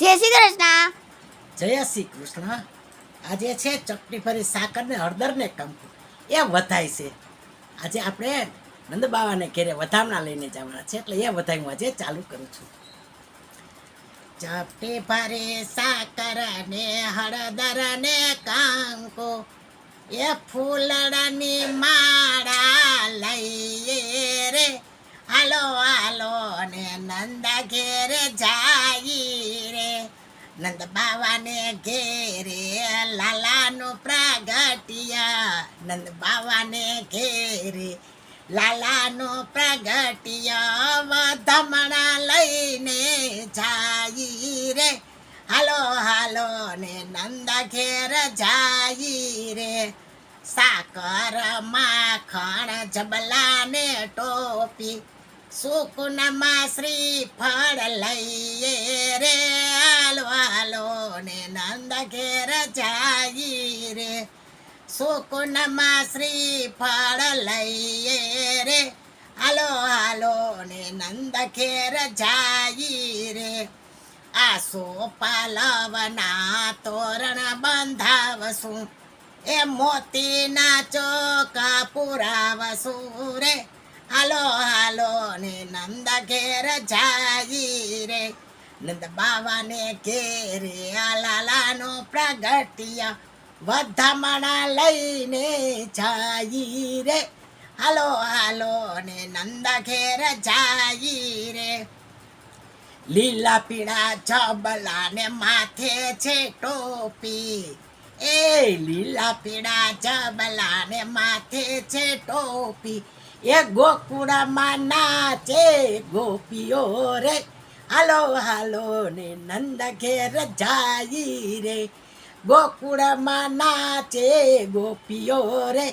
જય શ્રી કૃષ્ણ. જય શ્રી કૃષ્ણ. આજે છે ચપટી ફરી સાકર ને હળદર ને કંકુ એ વધાય છે. આજે આપણે નંદબાવાને ઘેરે વધામણા લઈને જવાના છે, એટલે એ વધાઈ હું આજે ચાલુ કરું છું. ચપટી ફરી સાકર ને હળદર ને કંકુ એ ફૂલડાની માળા લઈએ રે, હાલો હાલો ને નંદા ઘેરે જાય રે. નંદ બાવાને ઘેરે લાલાનું પ્રાગટ્યા, નંદ બાવાને ઘેરે લાલાનું પ્રાગટ્યા, વધામણા લઈને જાય રે, હાલો હાલો ને નંદ ઘેર જાય રે. સાકર માખણ જબલા ને ટોપી, સુકુનમાં શ્રીફળ લઈએ રે, હાલો હાલો ને નંદ ઘેર જાય રે. સુકુનમાં શ્રીફળ લઈએ રે, હાલો હાલો ને નંદ ઘેર જાય રે. આસો પાલવના તોરણ બંધાવશું, એ મોતીના ચોકા પુરાવશું રે, હાલો હાલો ને નંદ ઘેર જાય રે. નંદ બાવાને ઘેરે આ લાલાનો પ્રાગટ્યા, વધામણા લઈને જાય રે, હાલો હાલો ને નંદ ઘેર જાય રે. લીલા પીળા જબલા ને માથે છે ટોપી, એ લીલા પીળા જબલા ને માથે છે ટોપી, એ ગોકુળમાં નાચે ગોપીઓ રે, હાલો હાલો ને નંદ ઘેર જાય રે. ગોકુળમાં નાચે ગોપીઓ રે,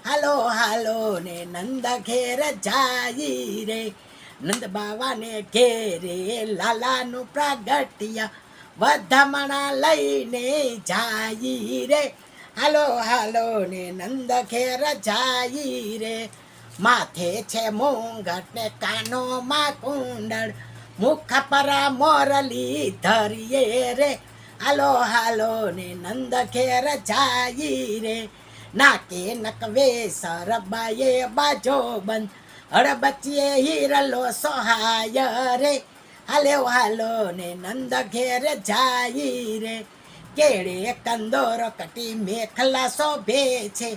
હાલો હાલો ને નંદ ઘેર જાય રે. નંદ બાવાને ઘેરે લાલાનું પ્રાગટ્યા, વધામણા લઈને જાય રે, હાલો હાલો ને નંદ ઘેર જાય રે. માથે છે મુંગટ ને કાનોમાં કુંડળ, મુખ પર મોરલી ધરીએ રે, હાલો હાલો ને નંદ ઘેર જાય રે. નાકે નકવે સરબાએ બાજો બંધ, હળબચીએ હિરલો સોહાય રે, હાલો હાલો ને નંદ ઘેર જાય રે. કેળે કંદોર કટી મેખલા શોભે છે,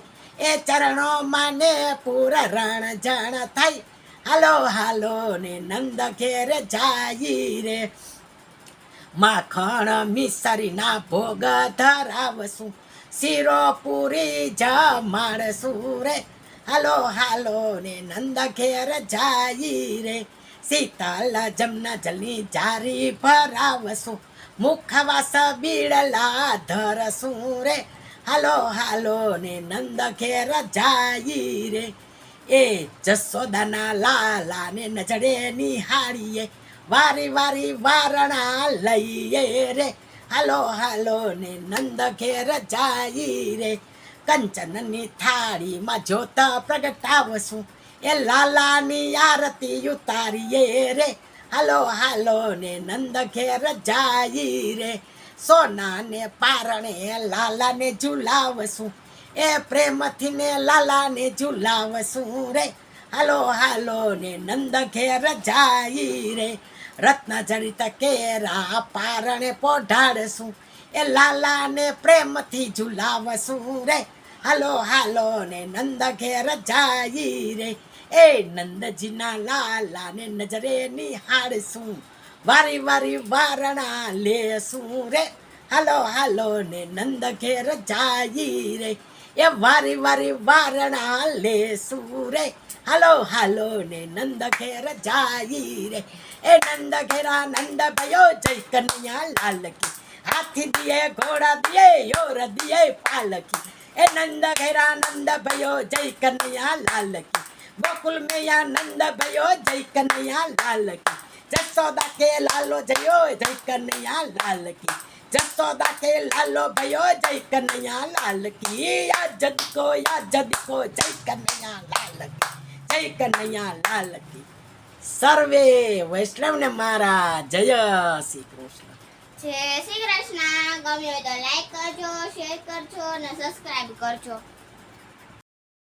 એ ચરણોમાં ને પૂરણ જણ થાય, હાલો હાલો ને નંદ ઘેર જાય રે. માખણ મિસરીના ભોગ ધરાવશું, શીરો પૂરી જમાડશું રે, હાલો હાલો ને નંદ ઘેર જાય રે. શીતલ જમના જલની જારી ભરાવશું, મુખવાસ બીડલા ધરશું રે, હાલો હાલો ને નંદ ઘેર જાય રે. એ જસોદાના લાલા ને નજરે નિહાળીએ, વારી વારી વારણા લઈએ રે, હાલો હાલો ને નંદ ઘેર જાય રે. કંચનની થાળીમાં જ્યોત પ્રગટાવશું, એ લાલાની આરતી ઉતારીએ રે, હાલો હાલો ને નંદ ઘેર જાય રે. સોનાને પારણે લાલાને ઝુલાવશું, એ પ્રેમથી ને લાલાને ઝુલાવશું રે, હાલો હાલો ને નંદ ઘેર જાય રે. રત્ન જડિત કેરા પારણે પોઢાડશું, એ લાલાને પ્રેમથી ઝુલાવશું રે, હાલો હાલો ને નંદ ઘેર જાય રે. એ નંદજીના લાલાને નજરે નિહાળશું, વારી વારી વારણા લેશું રે, હાલો હાલો ને નંદ ઘેર જાય રે. એ વારી વારી વારણા લેશું રે, હાલો હાલો ને નંદ ઘેર જાય રે. એ નંદ ઘેરા નંદ ભયો જય કનૈયા લાલ કી, હાથી દિયે ઘોડા દિયે યોર દિયે પાલકી, એ નંદ ઘેરા નંદ ભયો જય કનૈયા લાલ કી. ગોકુલ મેયા નંદ ભયો જય કનૈયા લાલ કી, જસોદા કે લાલો જયો જય કનૈયા લાલ કી, જસોદા કે લાલો ભયો જય કનૈયા લાલ કી. યા જદકો જય કનૈયા લાલ કી, જય કનૈયા લાલ કી. સર્વે વૈષ્ણવને મારા જય શ્રી કૃષ્ણ. જય શ્રી કૃષ્ણ. ગમ્યું હોય તો લાઈક કરજો, શેર કરજો અને સબસ્ક્રાઇબ કરજો.